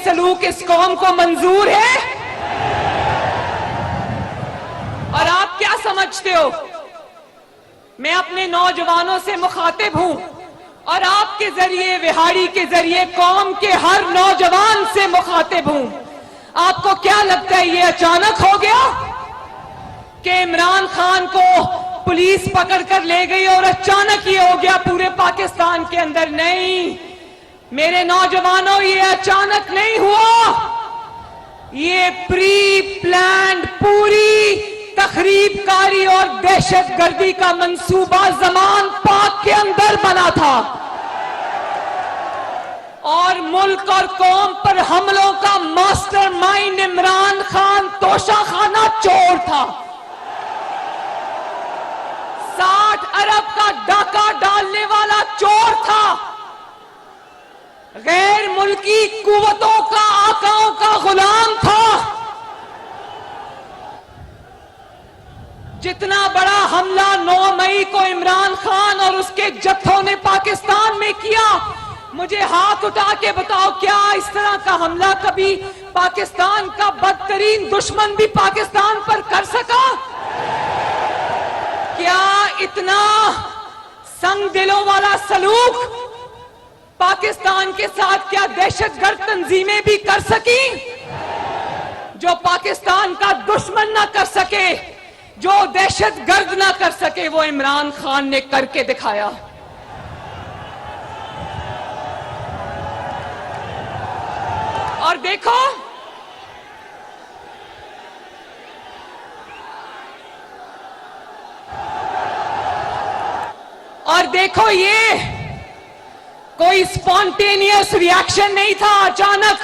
सलूक इस कौम को मंजूर है? और आप क्या समझते हो? मैं अपने नौजवानों से मुखातिब हूं और आपके जरिए, विहाड़ी के जरिए कौम के हर नौजवान से मुखातिब हूं। आपको क्या लगता है ये अचानक हो गया कि इमरान खान को पुलिस पकड़ कर ले गई और अचानक ये हो गया पूरे पाकिस्तान के अंदर? नहीं मेरे नौजवानों, ये अचानक नहीं हुआ। ये प्री प्लान्ड, पूरी तखरीबकारी और दहशतगर्दी का मंसूबा जमान पाक के अंदर बना था और मुल्क और कौम पर हमलों का मास्टरमाइंड इमरान खान तोशाखाना चोर था। 60 अरब का डाका डालने वाला चोर था। गैर मुल्की कुव्वतों का, आकाओं का गुलाम था। जितना बड़ा हमला 9 मई को इमरान खान और उसके जत्थों ने पाकिस्तान में किया, मुझे हाथ उठा के बताओ, क्या इस तरह का हमला कभी पाकिस्तान का बदतरीन दुश्मन भी पाकिस्तान पर कर सका? क्या इतना संग दिलों वाला सलूक पाकिस्तान के साथ क्या दहशतगर्द तंजीमें भी कर सकी? जो पाकिस्तान का दुश्मन ना कर सके, जो दहशतगर्द ना कर सके, वो इमरान खान ने करके दिखाया। और देखो, ये कोई स्पॉन्टेनियस रिएक्शन नहीं था अचानक।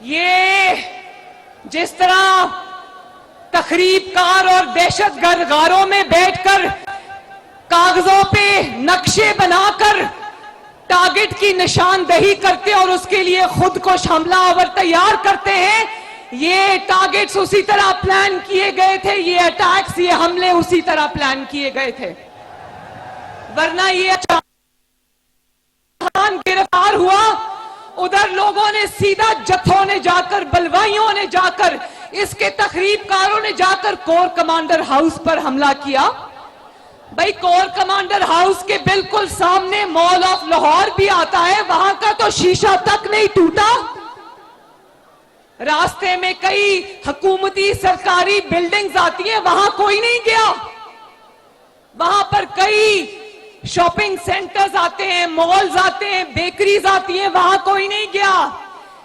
ये जिस तरह तखरीबकार और दहशतगर्दारों में बैठकर कागजों पे नक्शे बनाकर टारगेट की निशानदही करते और उसके लिए खुद को हमलावर तैयार करते हैं, ये टारगेट्स उसी तरह प्लान किए गए थे, ये अटैक्स, ये हमले उसी तरह प्लान किए गए थे। वरना ये खान गिरफ्तार हुआ, उधर लोगों ने सीधा, जत्थों ने जाकर, बलवाइयों ने जाकर, इसके तखरीबकारों ने जाकर कोर कमांडर हाउस पर हमला किया। भाई, कोर कमांडर हाउस के बिल्कुल सामने मॉल ऑफ लाहौर भी आता है, वहां का तो शीशा तक नहीं टूटा। रास्ते में कई हुकूमती सरकारी बिल्डिंग्स आती हैं, वहां कोई नहीं गया। वहां पर कई शॉपिंग सेंटर्स आते हैं, मॉल्स आते हैं, बेकरीज आती हैं, वहां कोई नहीं गया।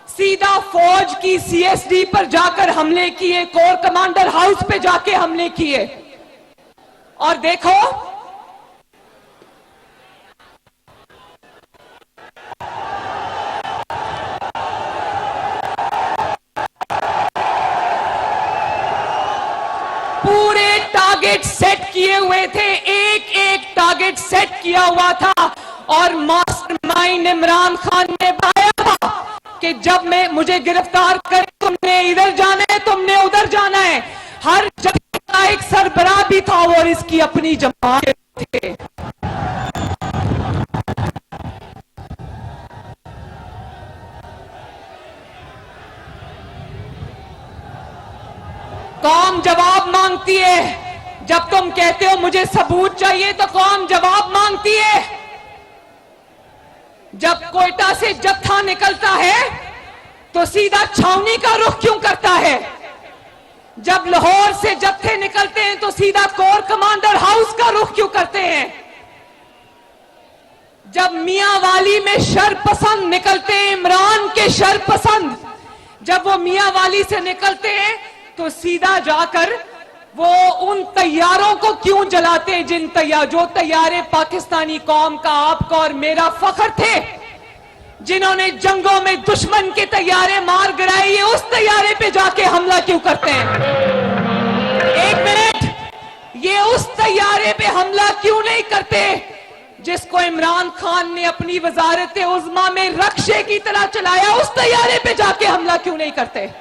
सीधा फौज की सीएसडी पर जाकर हमले किए, कोर कमांडर हाउस पे जाके हमले किए। और देखो, पूरे टारगेट सेट किए हुए थे, एक एक टारगेट सेट किया हुआ था और मास्टरमाइंड इमरान खान ने बताया था कि जब मैं मुझे गिरफ्तार करे, तुमने इधर जाना है, तुमने उधर जाना है। हर जगह का एक सरबराह भी था और इसकी अपनी जमात थे। कौम जवाब मांगती है। जब तुम कहते हो मुझे सबूत चाहिए, तो कौम जवाब मांगती है। जब कोयटा से जत्था निकलता है तो सीधा छावनी का रुख क्यों करता है? जब लाहौर से जत्थे निकलते हैं तो सीधा कोर कमांडर हाउस का रुख क्यों करते हैं? जब मियांवाली में शरपसंद निकलते हैं, इमरान के शरपसंद, जब वो मियांवाली से निकलते हैं तो सीधा जाकर वो उन तैयारों को क्यों जलाते हैं, जो तैयारे पाकिस्तानी कौम का, आपका और मेरा फख्र थे, जिन्होंने जंगों में दुश्मन के तैयारे मार गिराए, ये उस तैयारे पे जाके हमला क्यों करते हैं? एक मिनट, ये उस तैयारे पे हमला क्यों नहीं करते जिसको इमरान खान ने अपनी वजारत उज़्मा में रक्षे की तरह चलाया? उस तैयारे पे जाके हमला क्यों नहीं करते?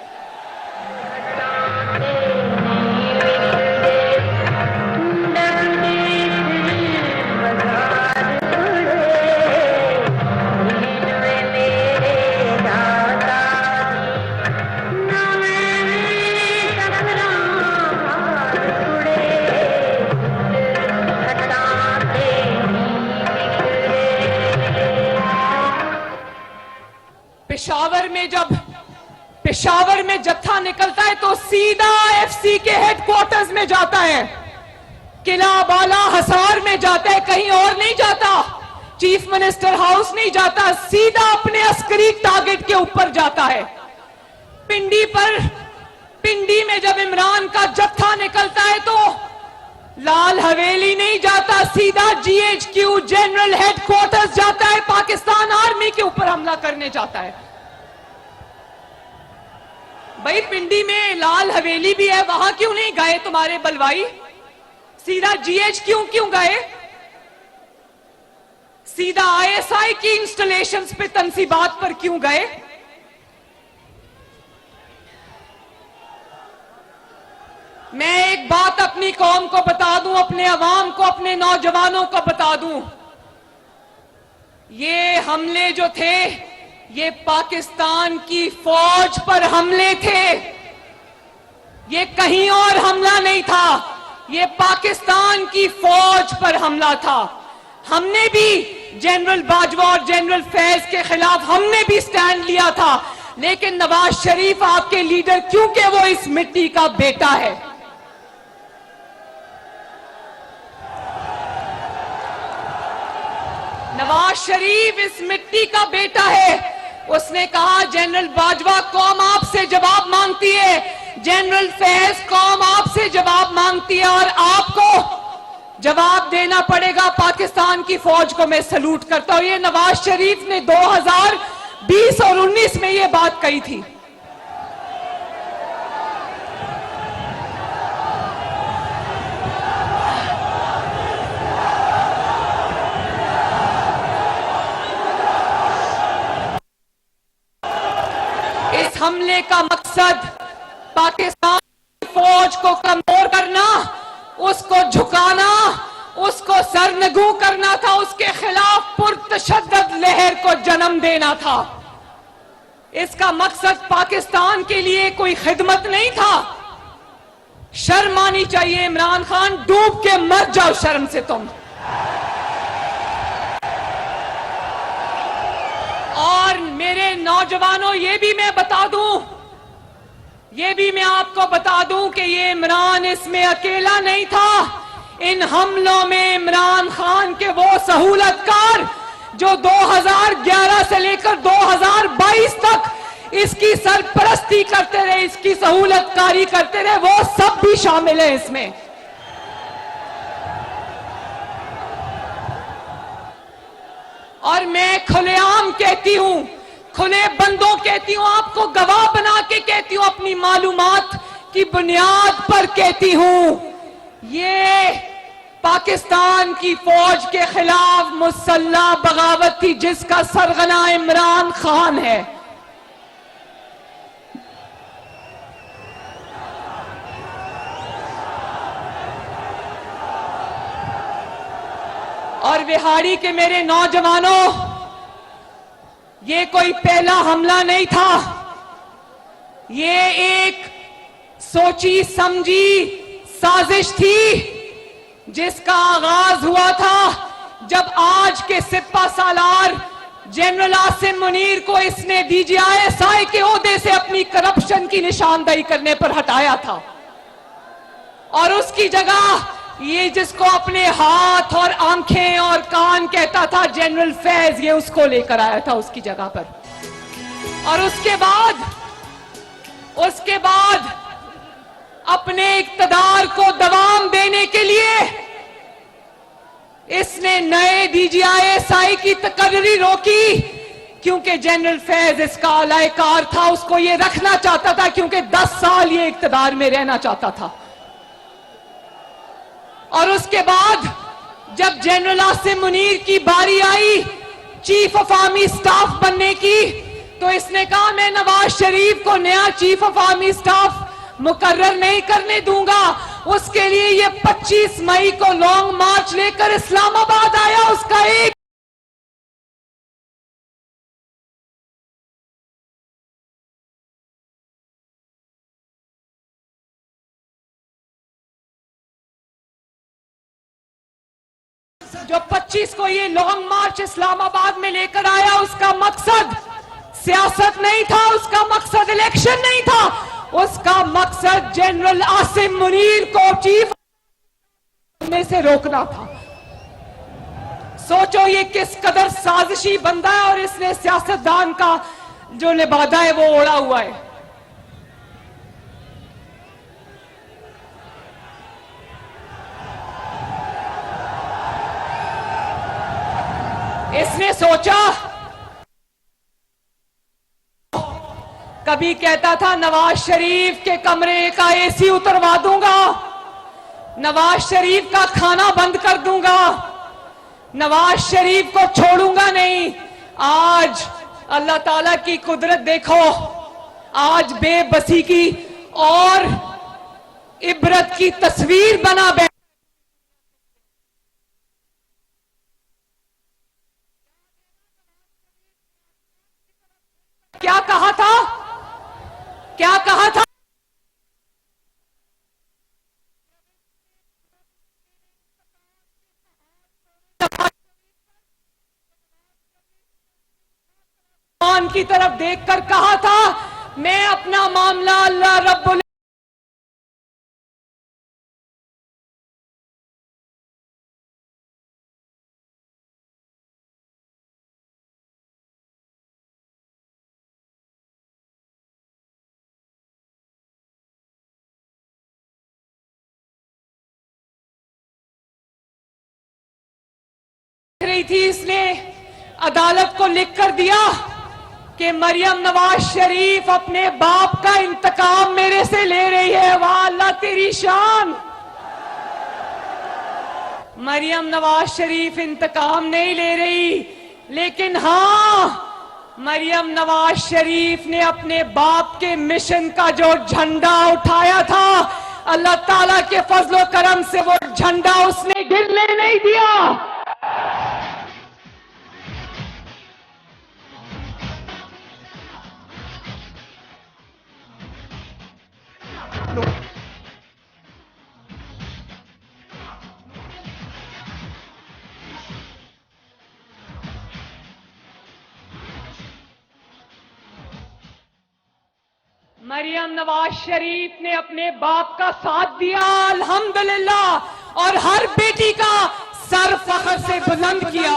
में जब पेशावर में जत्था निकलता है तो सीधा एफसी के हेडक्वार्टर्स में जाता है, किला बाला हसार में जाता है, कहीं और नहीं जाता, चीफ मिनिस्टर हाउस नहीं जाता, सीधा अपने अस्करी टारगेट के ऊपर जाता है। पिंडी में जब इमरान का जत्था निकलता है तो लाल हवेली नहीं जाता, सीधा जीएचक्यू जनरल हेडक्वार्टर्स जाता है, पाकिस्तान आर्मी के ऊपर हमला करने जाता है। भाई पिंडी में लाल हवेली भी है, वहां क्यों नहीं गए तुम्हारे बलवाई? सीधा जीएचक्यू क्यों गए? सीधा आईएसआई की इंस्टॉलेशंस पे तंसीबात पर क्यों गए? मैं एक बात अपनी कौम को बता दूं, अपने अवाम को, अपने नौजवानों को बता दूं, ये हमले जो थे ये पाकिस्तान की फौज पर हमले थे, ये कहीं और हमला नहीं था, ये पाकिस्तान की फौज पर हमला था। हमने भी जनरल बाजवा और जनरल फैज के खिलाफ हमने भी स्टैंड लिया था, लेकिन नवाज शरीफ आपके लीडर, क्योंकि वो इस मिट्टी का बेटा है, नवाज शरीफ इस मिट्टी का बेटा है, उसने कहा जनरल बाजवा कौम आपसे जवाब मांगती है, जनरल फैज कौम आपसे जवाब मांगती है और आपको जवाब देना पड़ेगा। पाकिस्तान की फौज को मैं सलूट करता हूं। ये नवाज शरीफ ने 2020 और 19 में ये बात कही थी। इस हमले का मकसद पाकिस्तान की फौज को कमजोर करना, उसको झुकाना, उसको सरनगू करना था, उसके खिलाफ पुरतशद्दद लहर को जन्म देना था। इसका मकसद पाकिस्तान के लिए कोई खिदमत नहीं था। शर्म आनी चाहिए इमरान खान, डूब के मर जाओ शर्म से तुम। और मेरे नौजवानों, ये भी मैं बता दूं, ये भी मैं आपको बता दूं कि ये इमरान इसमें अकेला नहीं था। इन हमलों में इमरान खान के वो सहूलतकार जो 2011 से लेकर 2022 तक इसकी सरपरस्ती करते रहे, इसकी सहूलतकारी करते रहे, वो सब भी शामिल है इसमें। और मैं खुलेआम कहती हूं, खुले बंदों कहती हूं, आपको गवाह बना के कहती हूं, अपनी मालूमात की बुनियाद पर कहती हूं, ये पाकिस्तान की फौज के खिलाफ मुसल्लह बगावत थी जिसका सरगना इमरान खान है। और विहाड़ी के मेरे नौजवानों, ये कोई पहला हमला नहीं था, ये एक सोची समझी साजिश थी जिसका आगाज हुआ था जब आज के सिपा सालार जनरल आसिम मुनीर को इसने DGISI के ओहदे से अपनी करप्शन की निशानदेही करने पर हटाया था, और उसकी जगह ये जिसको अपने हाथ और आंखें और कान कहता था जनरल फैज, ये उसको लेकर आया था उसकी जगह पर। और उसके बाद अपने इक्तदार को दवाम देने के लिए इसने नए DGISI की तकर्री रोकी, क्योंकि जनरल फैज इसका अलायकार था, उसको ये रखना चाहता था, क्योंकि 10 साल ये इक्तदार में रहना चाहता था। और उसके बाद जब जनरल आसिम मुनीर की बारी I chief of army staff बनने की, तो इसने कहा मैं नवाज शरीफ को नया चीफ ऑफ आर्मी स्टाफ मुकर्रर नहीं करने दूंगा। उसके लिए ये 25 मई को लॉन्ग मार्च लेकर इस्लामाबाद आया। उसका एक जो 25 को ये लॉन्ग मार्च इस्लामाबाद में लेकर आया, उसका मकसद सियासत नहीं था, उसका मकसद इलेक्शन नहीं था, उसका मकसद जनरल आसिम मुनीर को चीफ में से रोकना था। सोचो ये किस कदर साजिशी बंदा है और इसने सियासतदान का जो लिबादा है वो ओढ़ा हुआ है। इसने सोचा, कभी कहता था नवाज शरीफ के कमरे का एसी उतरवा दूंगा, नवाज शरीफ का खाना बंद कर दूंगा, नवाज शरीफ को छोड़ूंगा नहीं। आज अल्लाह ताला की कुदरत देखो, आज बेबसी की और इबरत की तस्वीर बना बैठ। क्या कहा था, क्या कहा था? की तरफ देखकर कहा था, मैं अपना मामला अल्लाह रब्बुल रही थी। इसने अदालत को लिख कर दिया कि मरियम नवाज शरीफ अपने बाप का इंतकाम मेरे से ले रही है। वाह अल्लाह तेरी शान। मरियम नवाज शरीफ इंतकाम नहीं ले रही, लेकिन हां, मरियम नवाज शरीफ ने अपने बाप के मिशन का जो झंडा उठाया था, अल्लाह ताला के फजलो करम से वो झंडा उसने गिरने नहीं दिया। मरियम नवाज शरीफ ने अपने बाप का साथ दिया, अल्हम्दुलिल्लाह, और हर बेटी का सर फख्र से बुलंद किया,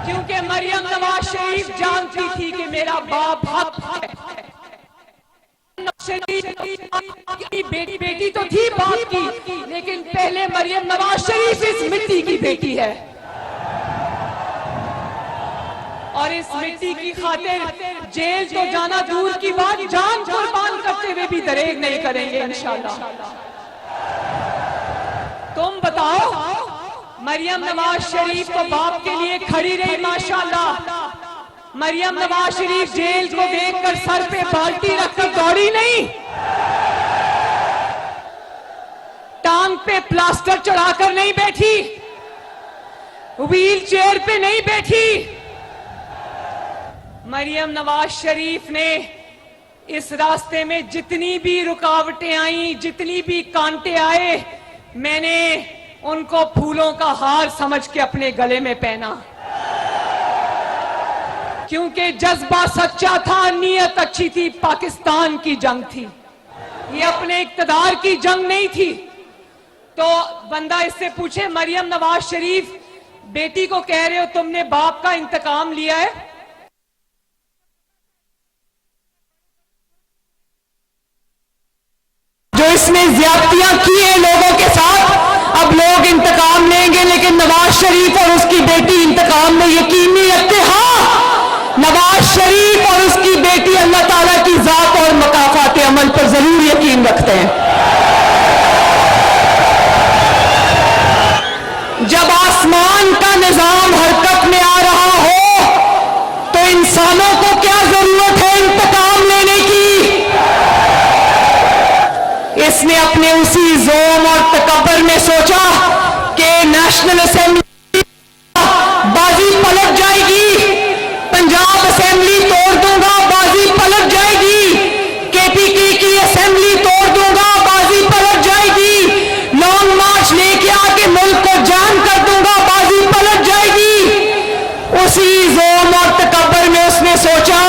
क्योंकि मरियम नवाज शरीफ जानती थी कि मेरा बाप हक है। बेटी तो थी बाप की, लेकिन पहले मरियम नवाज शरीफ इस मिट्टी की बेटी है, और इस मिट्टी की खातिर जेल तो जाना दूर की बात, जान कुर्बान करते हुए भी दरेग नहीं करेंगे इंशाल्लाह। तुम बताओ, मरियम नवाज शरीफ तो बाप के लिए खड़ी रही माशाल्लाह। मरियम नवाज शरीफ जेल को देखकर सर पे बाल्टी रखकर दौड़ी नहीं, टांग पे प्लास्टर चढ़ाकर नहीं बैठी, व्हील चेयर पे नहीं बैठी। मरियम नवाज शरीफ ने इस रास्ते में जितनी भी रुकावटें आई, जितनी भी कांटे आए, मैंने उनको फूलों का हार समझ के अपने गले में पहना, क्योंकि जज्बा सच्चा था, नीयत अच्छी थी। पाकिस्तान की जंग थी, ये अपने इक्तदार की जंग नहीं थी। तो बंदा इससे पूछे, मरियम नवाज शरीफ बेटी को कह रहे हो तुमने बाप का इंतकाम लिया है, जो इसने ज्यादतियां की है लोगों के साथ, अब लोग इंतकाम लेंगे, लेकिन नवाज शरीफ और उसकी बेटी इंतकाम में यकीन नहीं रखते। हाँ, नवाज शरीफ और उसकी बेटी अल्लाह ताला की जात और मकाफात अमल पर जरूर यकीन रखते हैं। जब आसमान का निजाम हरकत में आ रहा हो, तो इंसानों को क्या जरूरत है इंतकाम लेने की? इसने अपने उसी जोम और तकब्बर में सोचा कि नेशनल असेंबली बाजी पलट जाएगी, पंजाब असेंबली तोड़ दूंगा, बाजी पलट जाएगी, केपीके की असेंबली तोड़ दूंगा, बाजी पलट जाएगी, लॉन्ग मार्च लेके आके मुल्क को जाम कर दूंगा, बाजी पलट जाएगी। उसी जोम और तकब्बर में उसने सोचा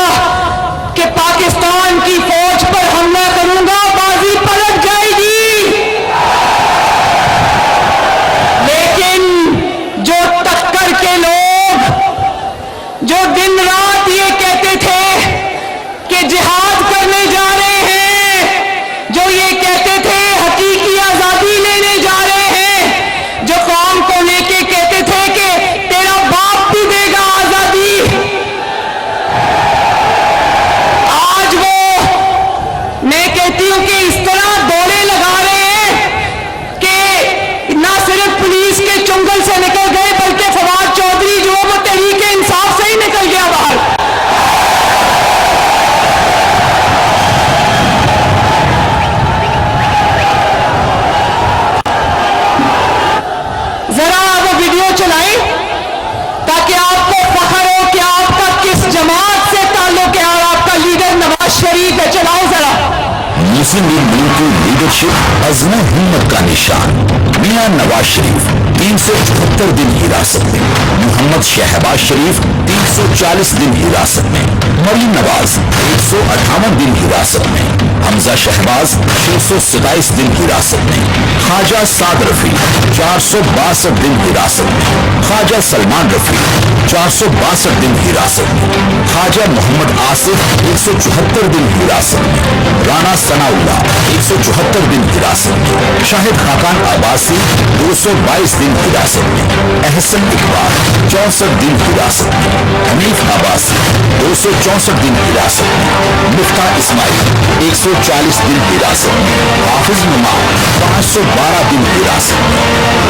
करने जा रहे हैं, जो ये कहते थे हकीकी आजादी लेने जा रहे हैं, जो कौम को लेके कहते थे कि तेरा बाप भी देगा आजादी, आज वो मैं कहती हूं कि इस तरह दौड़े लगा रहे हैं कि ना सिर्फ पुलिस के चुंगल से निकल गए बल्कि फवाद चौधरी जो वो तहरीके इंसाफ से ही निकल गया बाहर। जरा वो वीडियो चलाएं ताकि आपको फख्र हो कि आपका किस जमात से ताल्लुक है और आपका लीडर नवाज शरीफ है। चलाओ जरा। मुस्लिम लीग नून की लीडरशिप अज़्म हिम्मत का निशान मियां नवाज शरीफ 374 दिन हिरासत में, मोहम्मद शहबाज शरीफ 340 दिन हिरासत में, मरीम नवाज 158 दिन हिरासत में, हमजा शहबाज 627 दिन हिरासत में, ख्वाजा साद रफी 462 दिन हिरासत में, ख्वाजा सलमान रफी 462 दिन हिरासत में, ख्वाजा मोहम्मद आसिफ 174 दिन हिरासत में, राना सनाउल्लाह 174 दिन हिरासत में, शाहिद खाकान आबासी 222 दिन हिरासत में, एहसन इकबाल 64 दिन हिरासत में, हनीफ आबासी 264 दिन हिरासत में, मुफ्ता इस्माइल 140 दिन हिरासत में, हाफिज नुमान 512 दिन हिरासत में,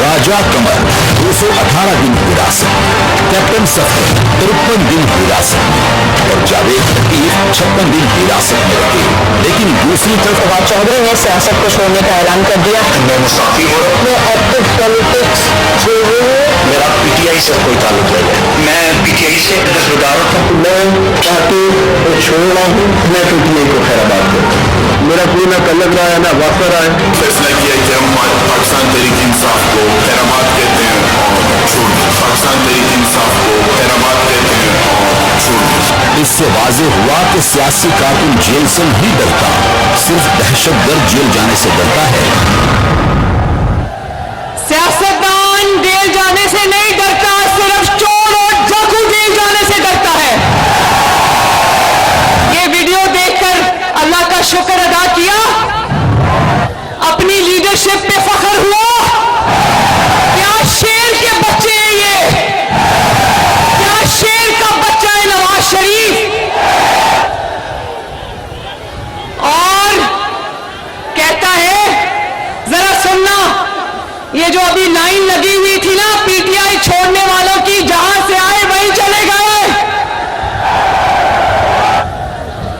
राजा कमर 218 दिन हिरासत में, कैप्टन सफर 53 दिन हिरासत में और जावेद लतीफ 56 दिन हिरासत में रखे। लेकिन दूसरी तरफ फवाद चौधरी ने सियासत को छोड़ने का ऐलान कर दिया। मैं मुसाफी हूँ, मैं एक्टिव पॉलिटिक्स छोड़ रही हूँ, मेरा पीटीआई से कोई ताल्लुक नहीं है, मैं पीटीआई से दस्तबरदार हूँ, मैं पार्टी को छोड़ रहा हूँ, मैं पीटीआई को खैराबाद करता हूँ, मेरा कोई ना कलग रहा है ना वाक़ा रहा है। फैसला किया कि हम पाकिस्तान तहरीक इंसाफ को खैराबाद कहते हैं और छोड़ दें, पाकिस्तान तहरीक इंसाफ को खैराबाद कहते हैं और छोड़ दें। इससे वाज़ेह हुआ कि सियासी कारकुन जेल से नहीं डरता, सिर्फ दहशतगर्द जेल जाने से डरता है। सियासतदान जेल जाने से नहीं डरता, सिर्फ चोर और डाकू जेल जाने से डरता है। ये वीडियो देखकर अल्लाह का शुक्र अदा किया, अपनी लीडरशिप पे फख्र हुआ। क्या शेर के बच्चे हैं ये, क्या शेर का बच्चा है नवाज शरीफ। और कहता है, जरा सुनना, ये जो अभी लाइन लगी हुई थी ना पीटीआई छोड़ने वालों की, जहां से आए वहीं चले गए।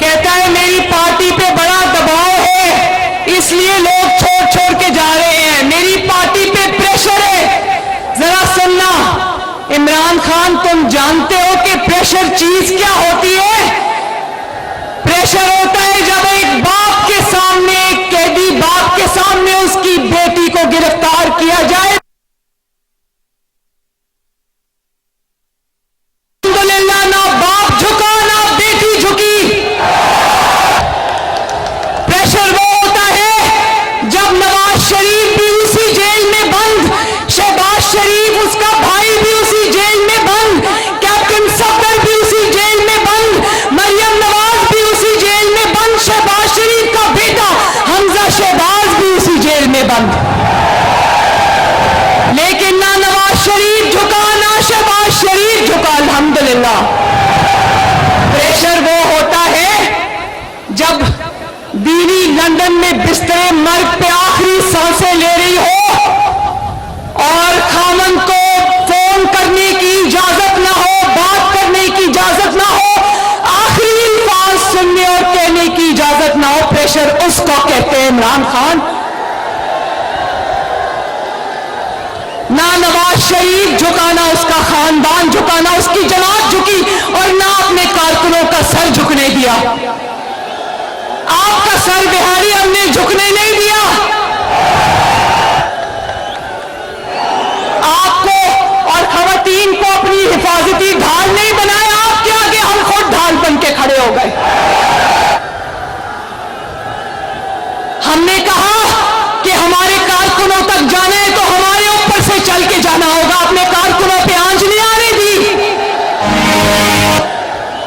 कहता है मेरी पार्टी पे बड़ा दबाव है इसलिए लोग छोड़ छोड़ के जा रहे हैं, मेरी पार्टी पे प्रेशर है। जरा सुनना इमरान खान, तुम जानते हो कि प्रेशर चीज क्या होती है? प्रेशर होता है जब एक बाप के सामने, एक कैदी बाप के सामने उसकी बेटी को गिरफ्तार किया जाए। अल्हम्दुलिल्लाह ना बाप झुका ना बेटी झुकी। प्रेशर वो होता है जब नवाज शरीफ भी उसी जेल में बंद, शहबाज शरीफ उसका भाई भी उसी जेल में बंद, कैप्टन सफदर भी उसी जेल में बंद, मरियम नवाज भी उसी जेल में बंद, शहबाज शरीफ का बेटा हमजा शहबाज भी उसी जेल में बंद। लेकिन ना नवाज शरीफ झुका ना शहबाज शरीफ झुका, अल्हम्दुलिल्लाह। प्रेशर वो होता है जब बीवी लंदन में बिस्तरे मर्ग पे आखिरी सांसें ले रही हो और खामन को फोन करने की इजाजत ना हो, बात करने की इजाजत ना हो, आखिरी अल्फाज सुनने और कहने की इजाजत ना हो। प्रेशर उसको कहते हैं इमरान खान। ना नवाज शरीफ झुका, ना उसका खानदान झुका, ना उसकी जमात झुकी और ना अपने कारकुनों का सर झुकने दिया। आपका सर बिहारी हमने झुकने नहीं दिया। आपको और खवातीन को अपनी हिफाजती ढाल नहीं बनाया, आपके आगे हम खुद ढाल बन के खड़े हो गए। हमने कहा कि हमारे कारकुनों तक जाना है तो हमारे ऊपर से चल के जाना होगा, अपने कारकुनों पे आंच नहीं आने दी।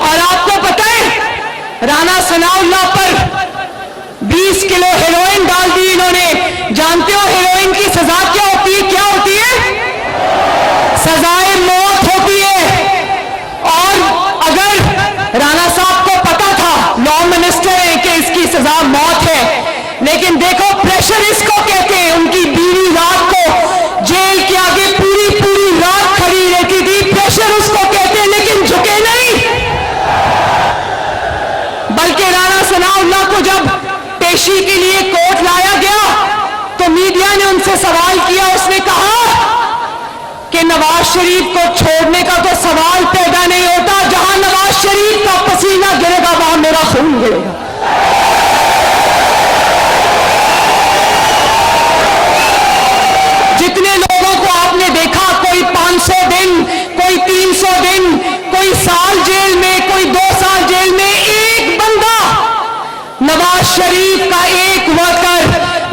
और आपको पता है राना सनाउल्लाह पर 20 किलो हेरोइन डाल दी इन्होंने। जानते हो हेरोइन की सजा क्या होती है? क्या होती है? सजाए मौत होती है। और अगर राणा साहब को पता था, लॉ मिनिस्टर है, कि इसकी सजा मौत है, लेकिन देखो प्रेशर इसको कहते हैं। उनकी बीवी रात को जेल के आगे पूरी पूरी रात खड़ी रहती थी, प्रेशर उसको कहते हैं, लेकिन झुके नहीं। बल्कि राणा सनाउल्लाह को जब पेशी के लिए कोर्ट लाया गया तो मीडिया ने उनसे सवाल किया। उसने कहा कि नवाज शरीफ को छोड़ने का तो सवाल पैदा नहीं होता, जहां नवाज शरीफ का पसीना गिरेगा वहां मेरा खून गिरेगा। जितने लोगों को आपने देखा, कोई 500 दिन, कोई 300 दिन, कोई साल जेल में, कोई 2 साल जेल में, एक बंदा नवाज शरीफ का एक वर्कर,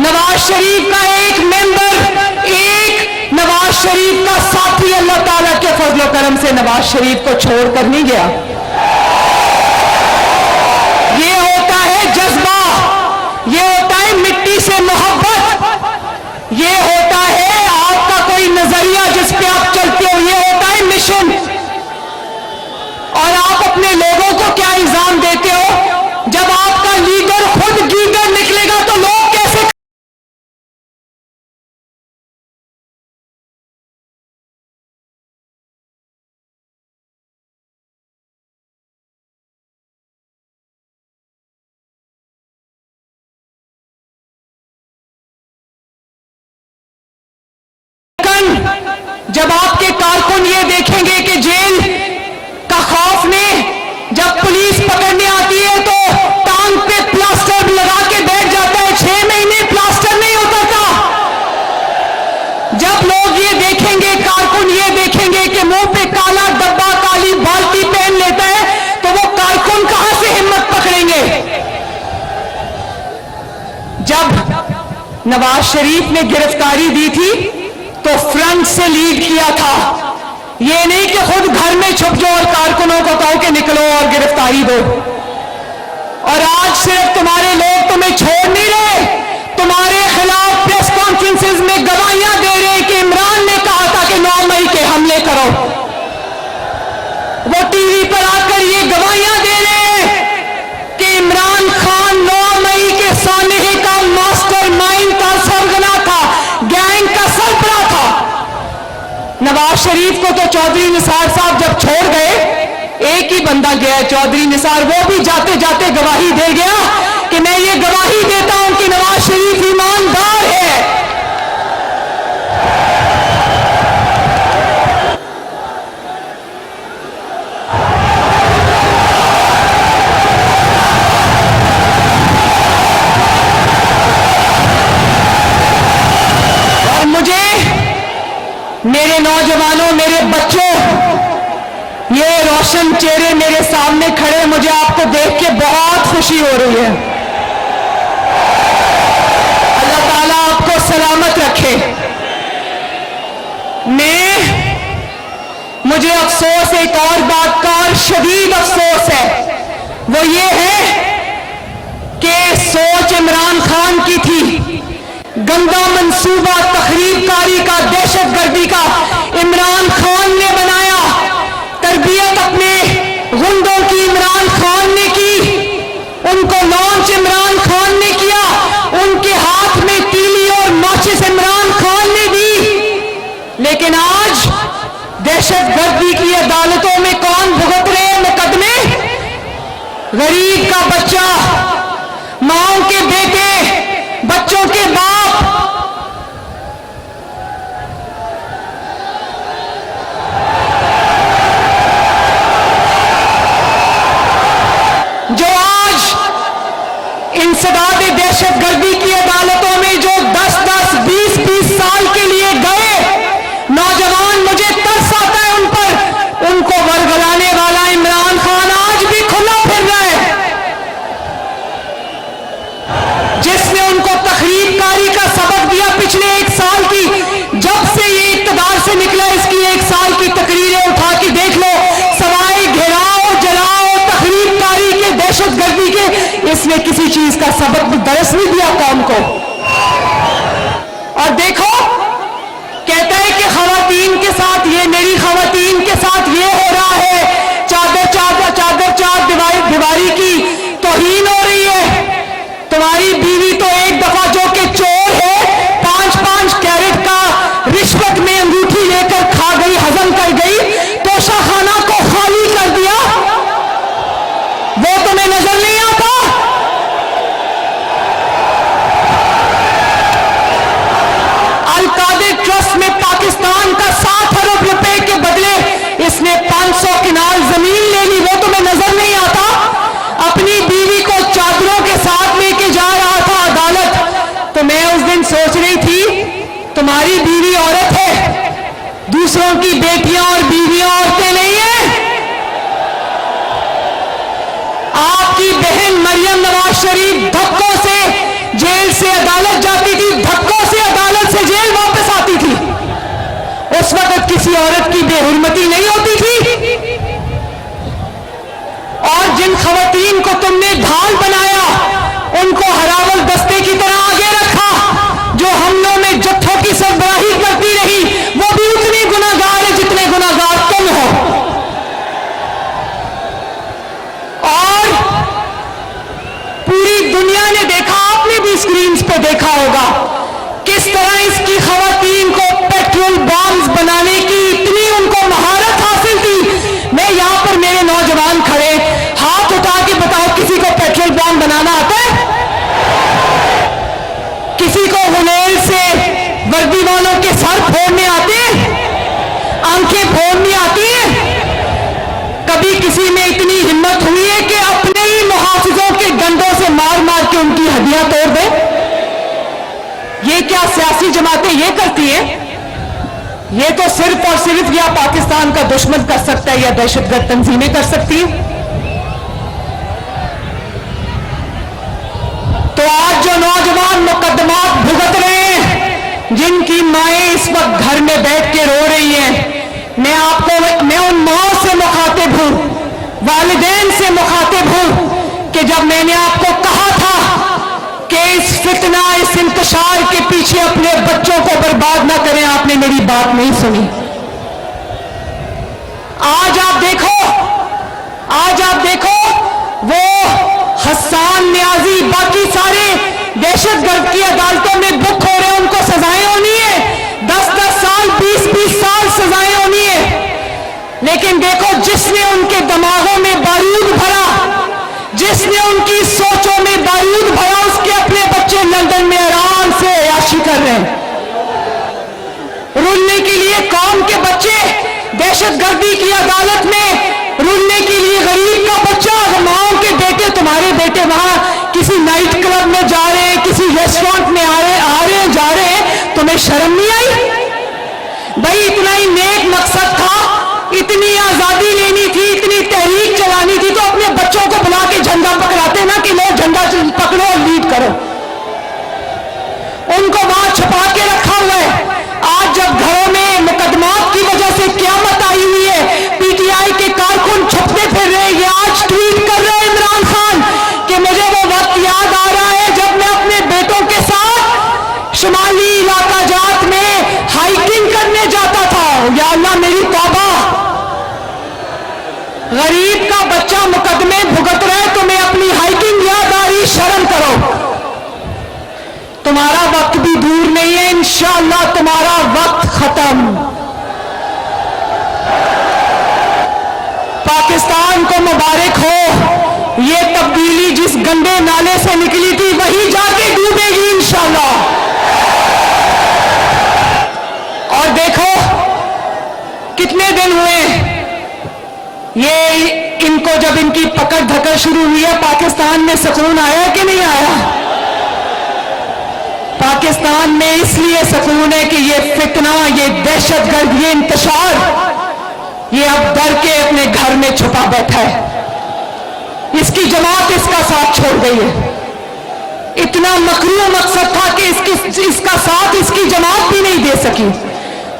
नवाज शरीफ का एक मेंबर, एक नवाज शरीफ का साथी अल्लाह ताला के फजल करम से नवाज शरीफ को छोड़कर नहीं गया। ये होता है जज्बा, ये होता है मिट्टी से मोहब्बत, ये होता है आपका कोई नजरिया जिस पे आप चलते हो, ये होता है मिशन। और आप अपने लोगों को क्या इल्जाम देते हो? जब आपका लीडर खुद गीदड़ निकलेगा तो लोग कैसे? जब आपके कारकुन ये देखेंगे कि जेल का खौफ ने, जब पुलिस पकड़ने आती है तो टांग पे प्लास्टर लगा के बैठ जाता है, 6 महीने प्लास्टर नहीं उतरता। जब लोग ये देखेंगे, कारकुन ये देखेंगे कि मुंह पे काला डब्बा, काली बाल्टी पहन लेता है, तो वो कारकुन कहां से हिम्मत पकड़ेंगे? जब नवाज शरीफ ने गिरफ्तारी दी थी तो फ्रंट से लीड किया था। ये नहीं कि खुद घर में छुप जाओ और कारकुनों को कहो कि निकलो और गिरफ्तारी दो। और आज सिर्फ तुम्हारे लोग तुम्हें छोड़ नहीं रहे, तुम्हारे खिलाफ प्रेस कॉन्फ्रेंसेस में गवाहियां दे रहे कि इमरान ने कहा था कि 9 मई के हमले करो। वो टीवी पर आकर ये गवाहियां दे रहे हैं कि इमरान खान 9 मई के सानहे का मास्टरमाइंड था, सरगना था, गैंग का सरबराह था। नवाज शरीफ को तो चौधरी निसार साहब जब छोड़ गए, एक ही बंदा गया, चौधरी निसार, वो भी जाते जाते गवाही दे गया कि मैं ये गवाही देता हूं कि नवाज शरीफ ईमानदार है। और मुझे, मेरे नौजवानों, मेरे बच्चों, ये रोशन चेहरे मेरे सामने खड़े, मुझे आपको देख के बहुत खुशी हो रही है। अल्लाह ताला आपको सलामत रखे। मुझे अफसोस एक और बात का, और शदीद अफसोस है, वो ये है कि सोच इमरान खान की थी, गंदा मंसूबा तखरीबकारी का, दहशतगर्दी का इमरान खान ने बनाया, तरबियत अपने गुंडों की इमरान खान ने की, उनको लॉन्च इमरान खान ने किया, उनके हाथ में तीली और माचिस इमरान खान ने दी। लेकिन आज दहशतगर्दी की अदालतों में कौन भुगत रहे हैं मुकदमे? गरीब का बच्चा, माओं के बेटे, बच्चों के बाप। जो आज इंसदाद दहशतगर्दी की अदालतों में जो 10-10, 20-20 साल के लिए गए नौजवान, मुझे तरस आता है उन पर। उनको वरगलाने वाला इमरान खान आज भी खुला फिर रहा है, जिसने उनको तखरीबकारी का सबक दिया पिछले 1 साल की। जब से ये इक़्तिदार से निकला, इसकी 1 साल की तकरीरें उठा के देख लो, सवाए घेराव, जलाओ, तखरीबकारी के, दहशतगर्दी के, इस इसने किसी चीज का सबक भी दरस नहीं दिया कौम को। और देखो, कहता है कि खवातीन के साथ ये, मेरी खवातीन के साथ ये हो रहा है, चादर चादर चादर चार दीवारी की तौहीन हो रही है। तुम्हारी बीवी तो एक दफा जो कि चोर है, 5-5 कैरेट का रिश्वत में अंगूठी लेकर खा गई, हजम कर गई, तोशाखाना को खाली कर दिया, वो तुम्हें नजर नहीं आता? अल-कादिर ट्रस्ट में पाकिस्तान का 7 अरब रुपए के बदले इसने 500 किनाल जमीन ले ली, वो तुम्हें नजर नहीं आता? अपनी बीवी को चादरों के साथ लेके जा रहा था अदालत, तो मैं उस दिन सोच रही थी तुम्हारी बीवी औरत है, दूसरों की बेटियां और बीवियां औरतें नहीं है। आपकी बहन मरियम नवाज शरीफ धक्कों से जेल से अदालत जाती थी, धक्कों से अदालत से जेल वापस आती थी। उस वक्त किसी औरत की बेहुरमती नहीं होती थी। और जिन खवातीन को तुमने ढाल बनाया, उनको हरावल दस्ते की तरह आगे रखा, जो हमलों में जत्थों की सरबराही करती रही, वो भी उतनी गुनाहगार है जितने गुनाहगार तुम हो। और पूरी दुनिया ने देखा, आपने भी स्क्रीन्स पे देखा होगा, किस तरह इसकी खवातीन को पेट्रोल बॉम्ब्स बनाने की इतनी उनको महारत हासिल थी। मैं यहां पर, मेरे नौजवान खड़े, हाथ उठा के बताओ किसी को पेट्रोल बॉम्ब बनाना आता है? किसी को गुलेल से वर्दी वालों के सर फोड़ने आते हैं? आंखें फोड़नी आती है? कभी किसी में इतनी हिम्मत हुई है कि अपने ही मुहाफिजों के डंडों से मार मार के उनकी हड्डियां तोड़ दे? ये क्या सियासी जमातें ये करती हैं? ये तो सिर्फ और सिर्फ या पाकिस्तान का दुश्मन कर सकता है या दहशतगर्द तंजीमें कर सकती हैं। तो आज जो नौजवान मुकदमात भुगत रहे हैं, जिनकी माएं इस वक्त घर में बैठ के रो रही हैं, मैं उन माओं से मुखातिब हूं, वालिदैन से मुखातिब हूं कि जब मैंने आपको कहा था कि इस फितना, इस इंतशार के पीछे अपने बच्चों को बर्बाद ना करें, आपने मेरी बात नहीं सुनी। आज आप देखो वो हसन न्याजी, बाकी सारे दहशतगर्द की अदालतों में बुक हो रहे हैं, उनको सजाएं होनी है, 10-10 साल, 20-20 साल सजाएं होनी है। लेकिन देखो, जिसने उनके दिमागों में बारूद भरा, जिसने उनकी सोचों में बारूद भरा, उसके अपने बच्चे लंदन में आराम से अयाशी कर रहे हैं। रुलने के लिए कौम के बच्चे दहशतगर्दी की अदालत में, रुलने के लिए गरीब का बच्चा, माओ के बेटे, तुम्हारे बेटे वहां किसी नाइट क्लब में जा रहे हैं, किसी रेस्टोरेंट में आ रहे हैं, जा रहे हैं, तुम्हें शर्म नहीं आई? भाई इतना ही नेक मकसद था, इतनी आजादी लेनी थी, इतनी तहरीक चलानी थी, तो अपने बच्चों को बुला के झंडा पकड़ाते ना कि लोग झंडा पकड़ो और लीड करो। उनको वहां छुपा के रखा हुआ है। आज जब घरों में मुकदमात की वजह से क़यामत आई हुई है, पीटीआई के कारकुन छुपते फिर रहे, ये आज ट्वीट कर रहे हैं इमरान खान कि मुझे वो वक्त याद आ रहा है जब मैं अपने बेटों के साथ शुमाली इलाका जात में हाइकिंग करने जाता था। या अल्लाह मेरी तौबा, गरीब का बच्चा मुकदमे भुगत रहा है, तुम्हें अपनी हाइकिंग याद आ रही, शर्म करो। तुम्हारा वक्त भी दूर नहीं है, इंशाअल्लाह तुम्हारा वक्त खत्म। पाकिस्तान को मुबारक हो, ये तब्दीली जिस गंदे नाले से निकली थी वही जाके डूबेगी इंशाअल्लाह। और देखो कितने दिन हुए ये, इनको जब इनकी पकड़ धकड़ शुरू हुई है, पाकिस्तान में सुकून आया कि नहीं आया? पाकिस्तान में इसलिए सुकून है कि ये फितना, ये दहशतगर्द, ये इंतशार, ये अब डर के अपने घर में छुपा बैठा है। इसकी जमात इसका साथ छोड़ गई है। इतना मकरूह मकसद था कि इसका साथ इसकी जमात भी नहीं दे सकी।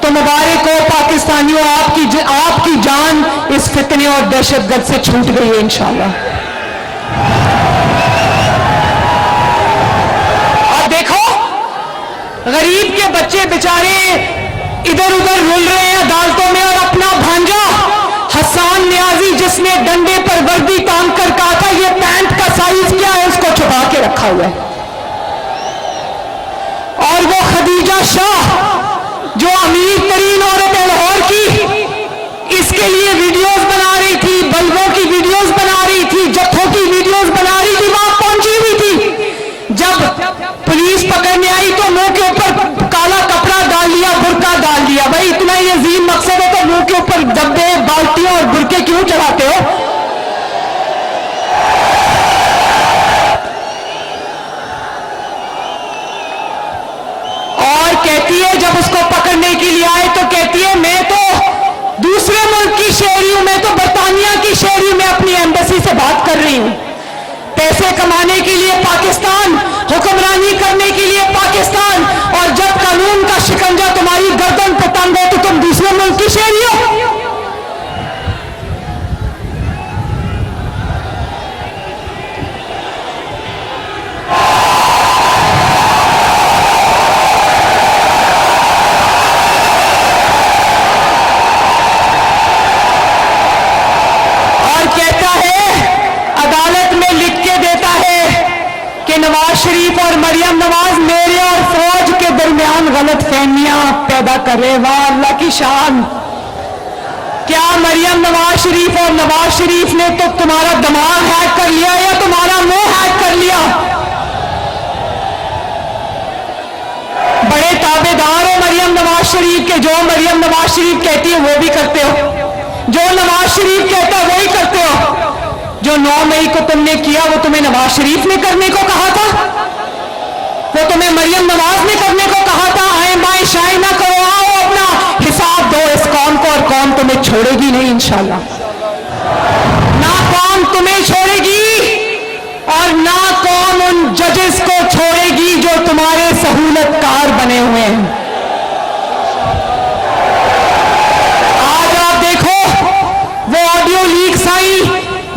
तो मुबारक हो पाकिस्तानियों, आपकी जान इस फितने और दहशतगर्द से छूट गई है इंशाअल्लाह। गरीब के बच्चे बेचारे इधर उधर रुल रहे हैं अदालतों में, और अपना भांजा हसन नियाजी जिसने डंडे पर वर्दी टांग कर कहा था ये पैंट का साइज क्या है, उसको छुपा के रखा हुआ है। और वो खदीजा शाह जो अमीर तरीन औरत है लाहौर की, इसके लिए वीडियोस बना रही थी, बल्बों की वीडियोस बना रही थी, जत्थों की वीडियोस बना रही थी, वहां पहुंची हुई थी। जब पुलिस पकड़ने आई तो मुंह के ऊपर काला कपड़ा डाल लिया, बुर्का डाल दिया। भाई इतना ही अजीम मकसद है तो मुंह के ऊपर डब्बे, बाल्टियां और बुर्के क्यों चढ़ाते हो? और कहती है जब उसको पकड़ने के लिए आए तो कहती है मैं तो दूसरे मुल्क की शहरी हूं, मैं तो बरतानिया की शहरी, मैं अपनी एम्बेसी से बात कर रही हूं। पैसे कमाने के लिए पाकिस्तान, हुक्मरानी करने के लिए पाकिस्तान, और जब कानून का शिकंजा तुम्हारी गर्दन पर तंग हो तो तुम दूसरे मुल्क की शहरी हो। नवाज शरीफ और मरियम नवाज मेरे और फौज के दरमियान गलत फहमियां पैदा कर रहे। वाह अल्लाह की शान। क्या मरियम नवाज शरीफ और नवाज शरीफ ने तो तुम्हारा दिमाग हैक कर लिया या तुम्हारा मुंह हैक कर लिया? बड़े ताबेदार हो मरियम नवाज शरीफ के, जो मरियम नवाज शरीफ कहती है वो भी करते हो, जो नवाज शरीफ कहता है वही करते हो। जो 9 मई को तुमने किया वो तुम्हें नवाज शरीफ ने करने को कहा था, वो तुम्हें मरियम नवाज ने करने को कहा था। आए बाएं शाए ना करो, आओ अपना हिसाब दो इस कौम को, और कौम तुम्हें छोड़ेगी नहीं इंशाल्लाह। ना कौम तुम्हें छोड़ेगी और ना कौम उन जजेस को छोड़ेगी जो तुम्हारे सहूलतकार बने हुए हैं। आज आप देखो वो ऑडियो लीक्स आई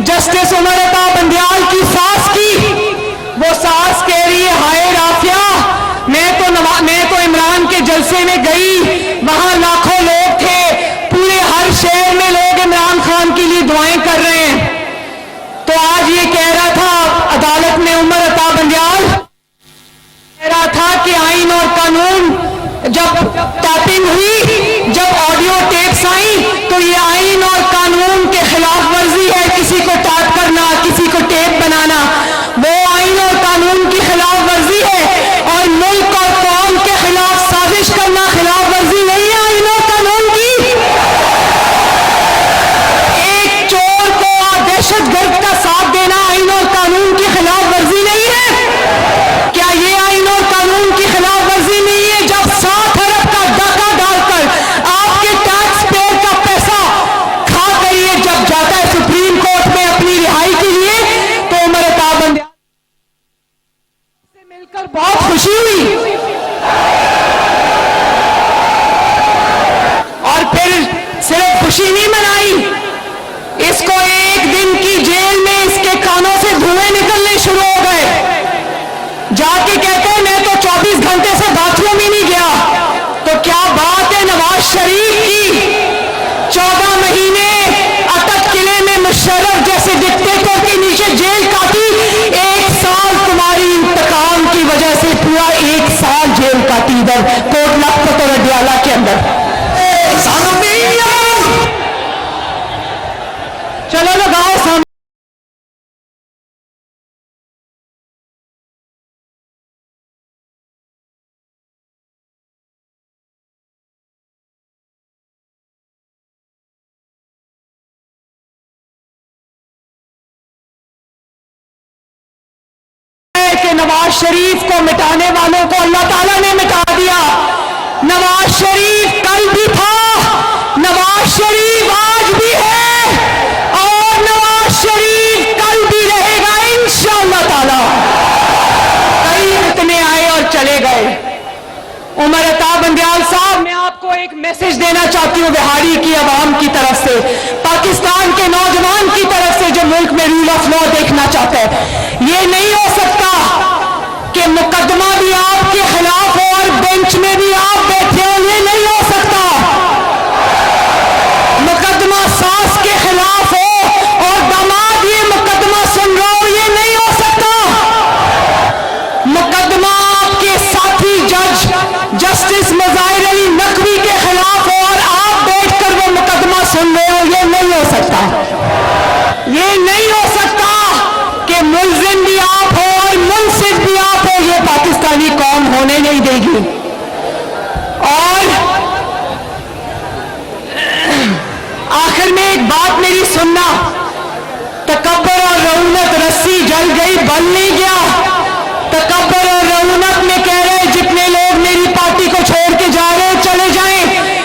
जस्टिस उमर अता बंदयाल की सास की, वो सास कह रही है हाय राफिया, मैं तो इमरान के जलसे में गई, वहां लाखों लोग थे, पूरे हर शहर में लोग इमरान खान के लिए दुआएं कर रहे हैं। तो आज ये कह रहा था अदालत में उमर अता बंदयाल कह रहा था कि आईन और कानून जब टैपिंग हुई, जब ऑडियो टेप्स आई तो ये आईन और कानून के खिलाफ वर्जी है, किसी को टैप करना, किसी को टेप बनाना, वो आईन और कानून की खिलाफ वर्जी है। और मुल्क और कौम के खिलाफ साजिश करना खिलाफ वर्जी नहीं है आईन और कानून की। एक चोर को दहशतगर्द का साथ देना आईन और कानून की खिलाफ वर्जी नहीं है। क्या ये आईन और कानून की खिलाफ वर्जी नहीं है जब 7 अरब का डाका डालकर आपके टैक्स पेयर का पैसा खा कर ये जब जाता है सुप्रीम कोर्ट में अपनी रिहाई के लिए, तो उमर अता बंदयाल से मिलकर बहुत खुशी हुई। और फिर सिर्फ खुशी नहीं मनाई, इसको एक दिन की जेल में इसके कानों से धुएं निकलने शुरू हो गए। जाके कहते हैं मैं तो 24 घंटे से बाथरूम ही नहीं गया। तो क्या बात है नवाज शरीफ की, 14 महीने अटक किले में मुशर्रफ जैसे डिक्टेटर के नीचे जेल काटी, 1 साल तुम्हारी इंतकाम की वजह से पूरा 1 साल जेल काटी इधर कोट लखपत और अडियाला के अंदर। चलो लगाओ सामने। नवाज शरीफ को मिटाने वालों को अल्लाह ताला ने मिटा दिया। नवाज शरीफ कल भी था, नवाज शरीफ आज भी है और नवाज शरीफ कल भी रहेगा इंशाअल्लाह ताला। कई इतने आए और चले गए। उमर अता बंदयाल साहब, मैं आपको एक मैसेज देना चाहती हूँ बिहारी की आवाम की तरफ से, पाकिस्तान के नौजवान की तरफ से जो मुल्क में रूल ऑफ लॉ देखना चाहता है। ये नहीं हो सकता कि मुकदमा भी आपके खिलाफ हो और बेंच जस्टिस मुजाहिर अली नकवी के खिलाफ हो और आप बैठकर वो मुकदमा सुन रहे हो, ये नहीं हो सकता। ये नहीं हो सकता कि मुल्जिम भी आप हो और मुनसिफ भी आप हो। ये पाकिस्तानी कौम होने नहीं देगी। और आखिर में एक बात मेरी सुनना, तकब्बर और रऊनत रस्सी जल गई, बल नहीं गया। तकब्बर और रऊनत में कह रहे जितने लोग मेरी पार्टी को छोड़ के जा रहे चले जाएं,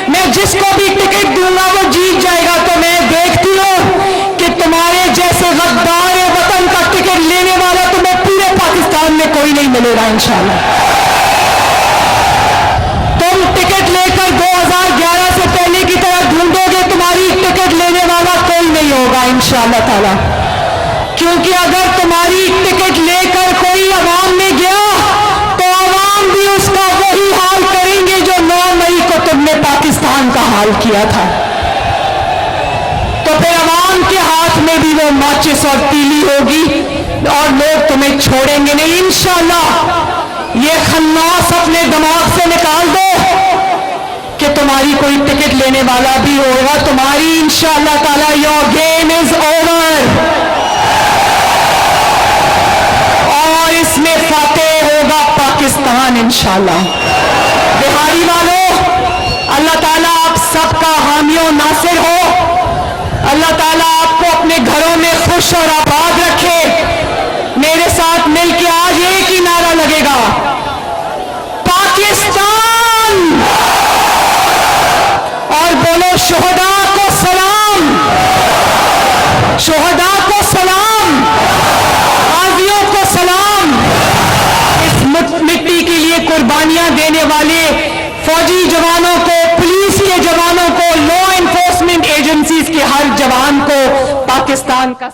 मैं जिसको भी टिकट दूंगा वो जीत जाएगा। तो मैं देखती हूं कि तुम्हारे जैसे गद्दार वतन का टिकट लेने वाला तुम्हें पूरे पाकिस्तान में कोई नहीं मिलेगा इंशाल्लाह। तुम टिकट लेकर 2011 से पहले की तरह ढूंढोगे, तुम्हारी टिकट लेने वाला कोई नहीं होगा इंशाअल्लाह ताला। क्योंकि अगर तुम्हारी टिकट लेकर कोई अवाम में गया तो अवाम भी उसका वही हाल करेंगे जो 9 मई को तुमने पाकिस्तान का हाल किया था। तो फिर अवाम के हाथ में भी वो माचिस और तीली होगी और लोग तुम्हें छोड़ेंगे नहीं इंशाअल्लाह। ये खन्नास अपने दिमाग से निकाल दो कि तुम्हारी कोई टिकट लेने वाला भी होगा। तुम्हारी इंशाअल्लाह ताला योर गेम इज ओवर और इसमें फतेह होगा पाकिस्तान इंशाअल्लाह। बिहारी वालों, अल्लाह ताला आप सबका हामियों नासिर हो। अल्लाह ताला आपको अपने घरों में खुश और आबाद रखे। मेरे साथ मिलकर आज एक ही नारा लगेगा, पाकिस्तान, और बोलो शोहदा को सलाम, शोहदा को सलाम, गाजियों को सलाम। इस मिट्टी के लिए कुर्बानियां देने वाले फौजी जवानों को, पुलिस के जवानों को, लॉ एनफोर्समेंट एजेंसीज के हर जवान को पाकिस्तान का